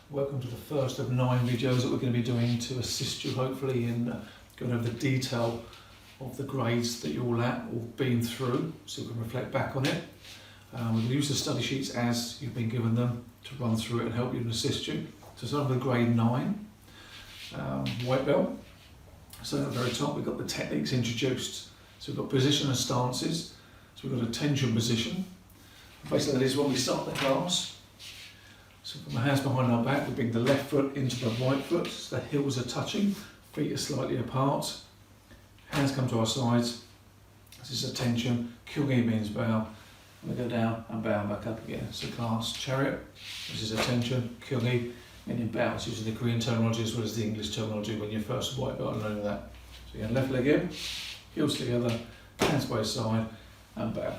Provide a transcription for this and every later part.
Welcome to the first of 9 videos that we're going to be doing to assist you hopefully in going over the detail of the grades that you're all at or been through, so you can reflect back on it. We're going to use the study sheets as you've been given them to run through it and help you and assist you. So starting with grade 9, white belt. So at the very top we've got the techniques introduced. So we've got position and stances. So we've got a tension position. Basically that is when we start the class. So put my hands behind our back, we bring the left foot into the right foot, so the heels are touching, feet are slightly apart. Hands come to our sides. This is a tension. Kyugi means bow. And we go down and bow back up again. So class chariot, this is a tension. Kyugi meaning bow. It's using the Korean terminology as well as the English terminology when you're first white belt and learning that. So again, left leg in, heels together, hands by side and bow.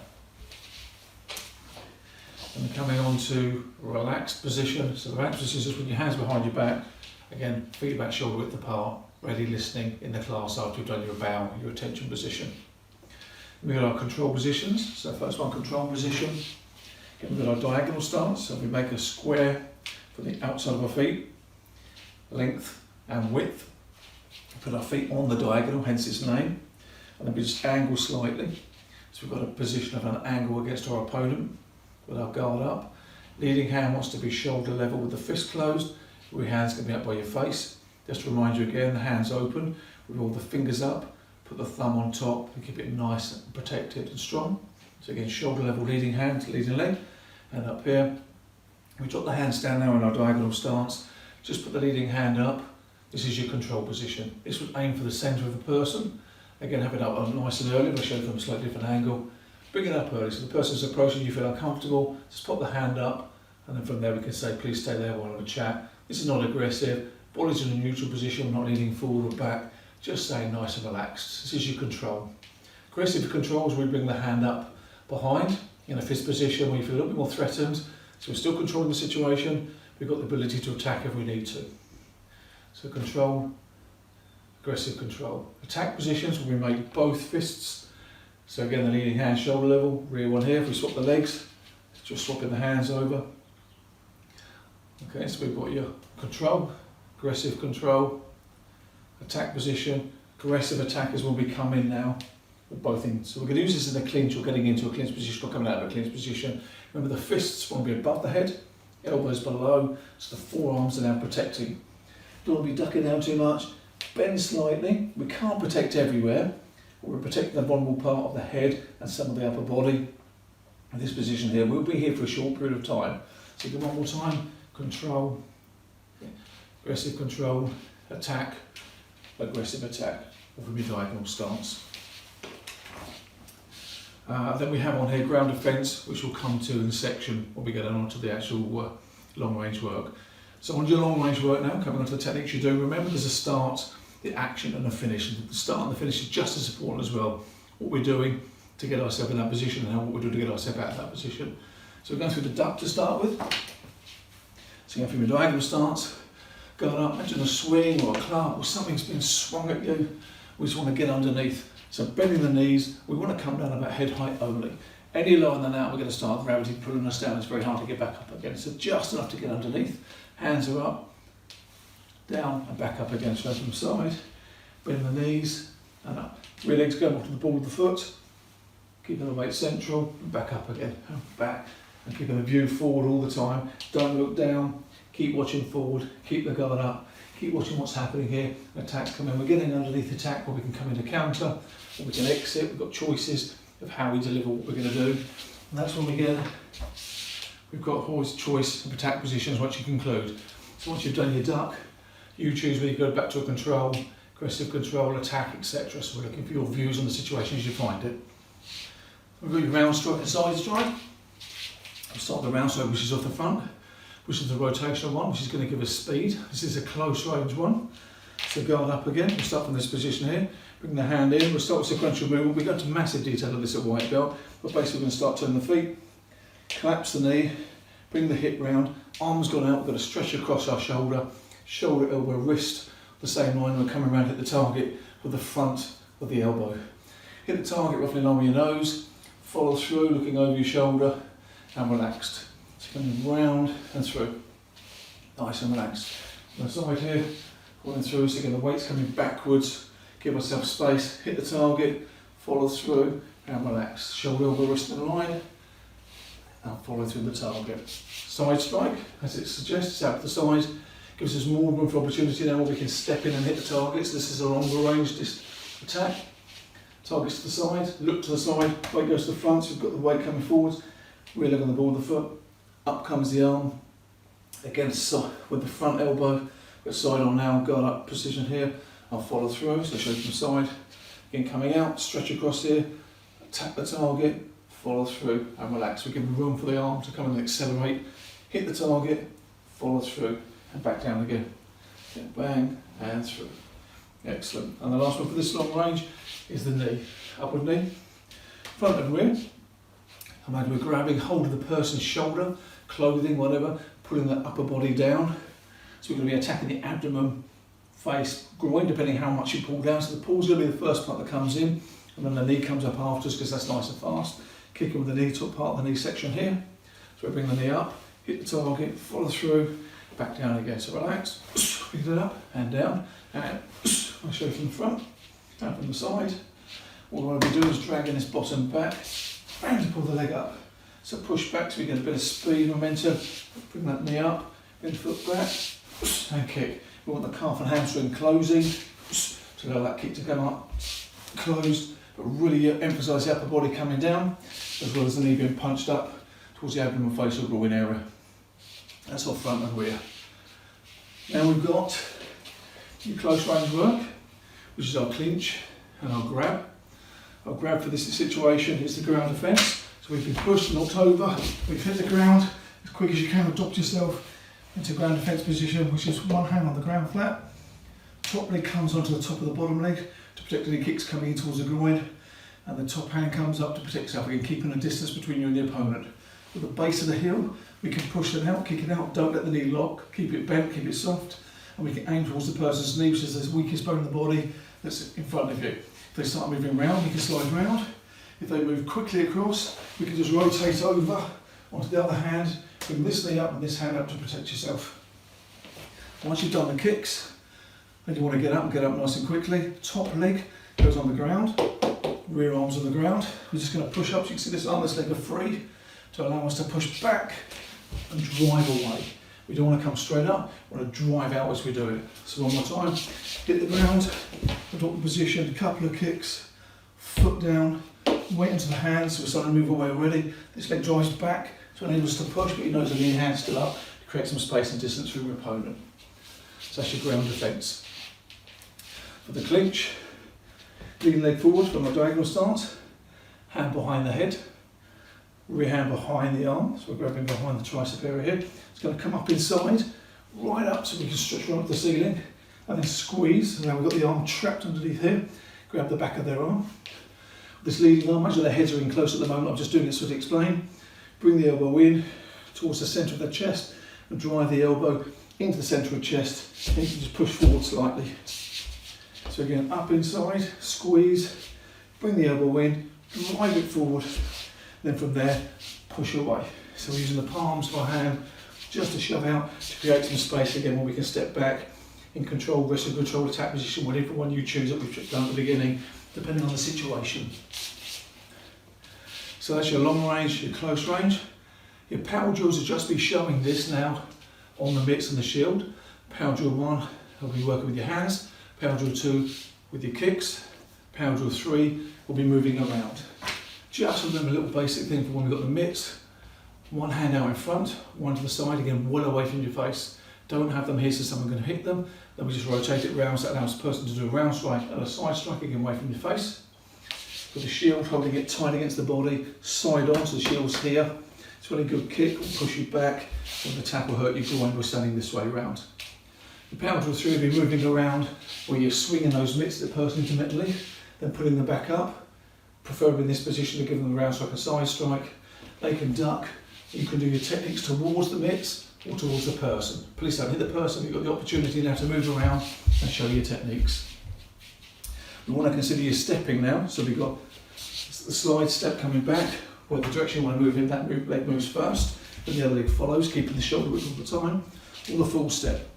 And we're coming on to relaxed position. So the relaxed position is just with your hands behind your back. Again, feet back shoulder width apart, ready listening in the class after you've done your bow, your attention position. We've got our control positions. So first one, control position. Again, we've got our diagonal stance. So we make a square for the outside of our feet, length and width. Put our feet on the diagonal, hence its name. And then we just angle slightly. So we've got a position of an angle against our opponent with our guard up. Leading hand wants to be shoulder level with the fist closed. Your hands can be up by your face. Just to remind you again, the hands open with all the fingers up. Put the thumb on top and keep it nice and protected and strong. So again, shoulder level leading hand, leading leg. And up here, we drop the hands down now in our diagonal stance. Just put the leading hand up. This is your control position. This would aim for the centre of the person. Again, have it up nice and early. We'll show you from a slightly different angle. Bring it up early, so the person's approaching, you feel uncomfortable, just pop the hand up, and then from there we can say, please stay there while I chat. This is not aggressive, body's in a neutral position, not leaning forward or back, just staying nice and relaxed. This is your control. Aggressive controls, we bring the hand up behind, in a fist position where you feel a little bit more threatened, so we're still controlling the situation, we've got the ability to attack if we need to. So control, aggressive control. Attack positions, we make both fists. So again, the leading hand shoulder level, rear one here. If we swap the legs, just swapping the hands over. Okay, so we've got your control, aggressive control, attack position. Aggressive attack is when we come in now with both in. So we're going to use this in a clinch or getting into a clinch position or coming out of a clinch position. Remember the fists want to be above the head, elbows below, so the forearms are now protecting. Don't want to be ducking down too much. Bend slightly. We can't protect everywhere. We're protecting the vulnerable part of the head and some of the upper body. In this position here, we'll be here for a short period of time. So again, one more time, control, aggressive control, attack, aggressive attack, from your diagonal stance. Then we have on here ground defence, which we'll come to in the section when we get on to the actual long range work. So on your long range work now, coming on to the techniques you do, remember there's a start, the action and the finish. The start and the finish is just as important as well. What we're doing to get ourselves in that position and what we do to get ourselves out of that position. So we're going through the duck to start with. So going from your diagonal stance, going up, imagine a swing or a club or something's been swung at you. We just want to get underneath. So bending the knees, we want to come down about head height only. Any lower than that, we're going to start gravity pulling us down. It's very hard to get back up again. So just enough to get underneath. Hands are up. Down and back up again, straight from the side, bend the knees and up. Rear legs going off to the ball of the foot, keeping the weight central, and back up again, and back, and keeping the view forward all the time. Don't look down, keep watching forward, keep the guard up, keep watching what's happening here. Attacks come in, we're getting underneath attack, or we can come into counter, or we can exit. We've got choices of how we deliver what we're going to do. And that's when we've got always choice of attack positions once you conclude. So once you've done your duck, you choose whether you go back to a control, aggressive control, attack, etc. So we're looking for your views on the situation as you find it. We've got your round strike and side strike. We'll start the round strike, which is off the front, which is the rotational one, which is going to give us speed. This is a close range one. So guard up again. We'll start from this position here. Bring the hand in. We'll start with sequential movement. We go into massive detail of this at white belt, but basically we're going to start turning the feet, collapse the knee, bring the hip round, arms gone out. We've got to stretch across our shoulder. Shoulder, elbow, wrist, the same line. We're coming around, hit the target with the front of the elbow. Hit the target roughly in line with your nose, follow through, looking over your shoulder and relaxed. So coming round and through. Nice and relaxed. On the side here, pulling through, so again the weight's coming backwards, give myself space, hit the target, follow through and relax. Shoulder, elbow, wrist in line and follow through the target. Side strike, as it suggests, out to the side, gives us more room for opportunity now where we can step in and hit the targets. This is a longer range attack. Targets to the side, look to the side, weight goes to the front, so we've got the weight coming forwards, rear leg on the ball of the foot, up comes the arm, against with the front elbow, but side on now, guard up position here, I'll follow through, so show from the side, again coming out, stretch across here, attack the target, follow through and relax. We give room for the arm to come and accelerate, hit the target, follow through and back down again. Bang and through. Excellent. And the last one for this long range is the knee. Upward knee, front and rear. And we're grabbing hold of the person's shoulder, clothing, whatever, pulling the upper body down. So we're going to be attacking the abdomen, face, groin, depending how much you pull down. So the pull's going to be the first part that comes in, and then the knee comes up afterwards because that's nice and fast. Kicking with the knee, top part of the knee section here. So we bring the knee up, hit the target, follow through, back down again. So relax, pick it up and down, and I'll show you from the front, down from the side. What we're going to be doing is dragging this bottom back and to pull the leg up. So push back so we get a bit of speed, momentum, bring that knee up, then foot back and kick. We want the calf and hamstring closing to allow that kick to come up, closed, but really emphasise the upper body coming down as well as the knee being punched up towards the abdomen, face or groin area. That's our front and rear. Now we've got your close range work, which is our clinch and our grab. Our grab for this situation is the ground defence. So we've been pushed, knocked over, we've hit the ground, as quick as you can adopt yourself into ground defence position, which is one hand on the ground flat, top leg comes onto the top of the bottom leg to protect any kicks coming in towards the groin, and the top hand comes up to protect yourself, again keeping a distance between you and the opponent. With the base of the heel, we can push it out, kick it out, don't let the knee lock, keep it bent, keep it soft, and we can aim towards the person's knee, which is the weakest bone in the body that's in front of you. If they start moving round, we can slide round. If they move quickly across, we can just rotate over onto the other hand, bring this knee up and this hand up to protect yourself. Once you've done the kicks, then you want to get up nice and quickly. Top leg goes on the ground, rear arms on the ground. We're just going to push up, so you can see this arm, this leg are free to allow us to push back and drive away. We don't want to come straight up, we want to drive out as we do it. So one more time, hit the ground, adopt the position, a couple of kicks, foot down, weight into the hands, so we're starting to move away already. This leg drives back to enable us to push, but you notice the knee and hand still up to create some space and distance from your opponent. So that's your ground defence. For the clinch, lean leg forward from a diagonal stance, hand behind the head, rear hand behind the arm, so we're grabbing behind the tricep area here. It's going to come up inside, right up so we can stretch right up the ceiling, and then squeeze, and now we've got the arm trapped underneath here, grab the back of their arm. This leading arm, actually their heads are in close at the moment, I'm just doing it so to explain. Bring the elbow in towards the centre of the chest and drive the elbow into the centre of the chest, and you can just push forward slightly. So again, up inside, squeeze, bring the elbow in, drive it forward, then from there, push away. So we're using the palms of our hand just to shove out to create some space again where we can step back in control, rest of control, attack position, whatever one you choose that we've done at the beginning, depending on the situation. So that's your long range, your close range. Your power drills will just be showing this now on the mitts and the shield. Power drill 1 will be working with your hands, power drill 2 with your kicks, power drill 3 will be moving around. Just remember a little basic thing for when we've got the mitts, one hand out in front, one to the side, again well away from your face. Don't have them here so someone's going to hit them. Then we just rotate it round so that allows the person to do a round strike and a side strike again away from your face. With the shield holding it tight against the body, side on, so the shield's here. It's a really good kick, will push you back, and the tap will hurt your groin by standing this way round. The power drill 3 will be moving around where you're swinging those mitts to the person intermittently, then putting them back up, preferably in this position to give them a round strike, a side strike. They can duck, you can do your techniques towards the mitts or towards the person. Please don't hit the person, you've got the opportunity now to move around and show your techniques. We want to consider your stepping now, so we've got the slide step coming back, where the direction you want to move in, that leg moves first, Then the other leg follows, keeping the shoulder width all the time, or the full step.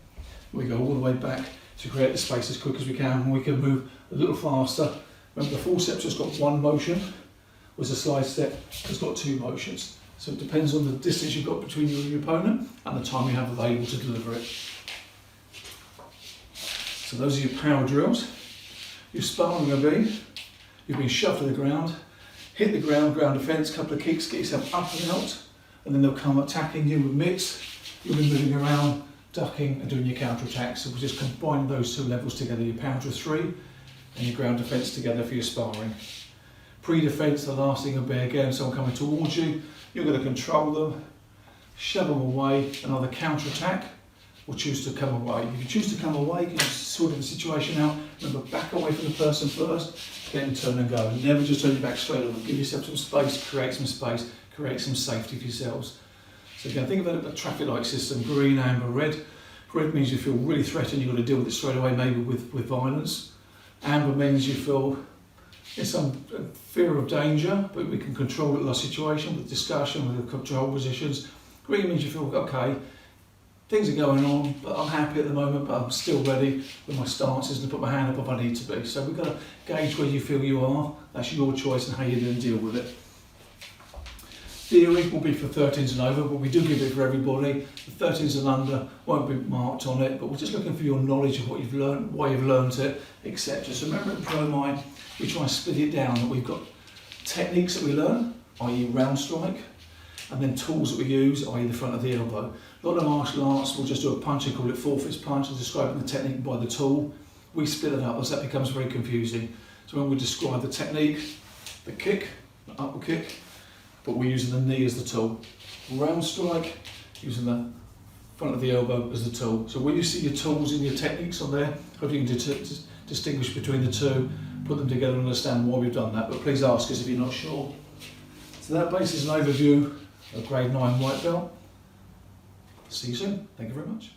We go all the way back to create the space as quick as we can, and we can move a little faster. Remember, the full step's just got one motion, whereas the slide step has got two motions. So it depends on the distance you've got between you and your opponent and the time you have available to deliver it. So those are your power drills. Your sparring will be, you've been shoved to the ground, hit the ground, ground defence, couple of kicks, get yourself up and out, and then they'll come attacking you with mitts. You'll be moving around, ducking and doing your counter attacks. So we'll just combine those two levels together, your power drill 3 and your ground defence together for your sparring. Pre-defence, the last thing will be again, someone coming towards you, you're going to control them, shove them away, and either counter attack or choose to come away. If you choose to come away, you can just sort the situation out. Remember, back away from the person first, then turn and go. Never just turn your back straight on them. Give yourself some space, create some safety for yourselves. So again, think of a traffic light system, green, amber, red. Red means you feel really threatened, you've got to deal with it straight away, maybe with violence. Amber means you feel some fear of danger, but we can control it in our situation with discussion, with the control positions. Green means you feel, okay, things are going on, but I'm happy at the moment, but I'm still ready with my stances and put my hand up if I need to be. So we've got to gauge where you feel you are. That's your choice and how you're going to deal with it. Theory will be for 13s and over, but we do give it for everybody. The 13s and under won't be marked on it, but we're just looking for your knowledge of what you've learned, why you've learned it, etc. So remember at ProMai, we try and split it down, that we've got techniques that we learn, i.e. round strike, and then tools that we use, i.e. the front of the elbow. A lot of martial arts will just do a punch and call it four-fist punch and describing the technique by the tool. We split it up as that becomes very confusing. So when we describe the technique, the kick, the upper kick, but we're using the knee as the tool. Round strike, using the front of the elbow as the tool. So when you see your tools and your techniques on there, hopefully you can distinguish between the two, put them together and understand why we've done that, but please ask us if you're not sure. So that base is an overview of grade 9 white belt. See you soon. Thank you very much.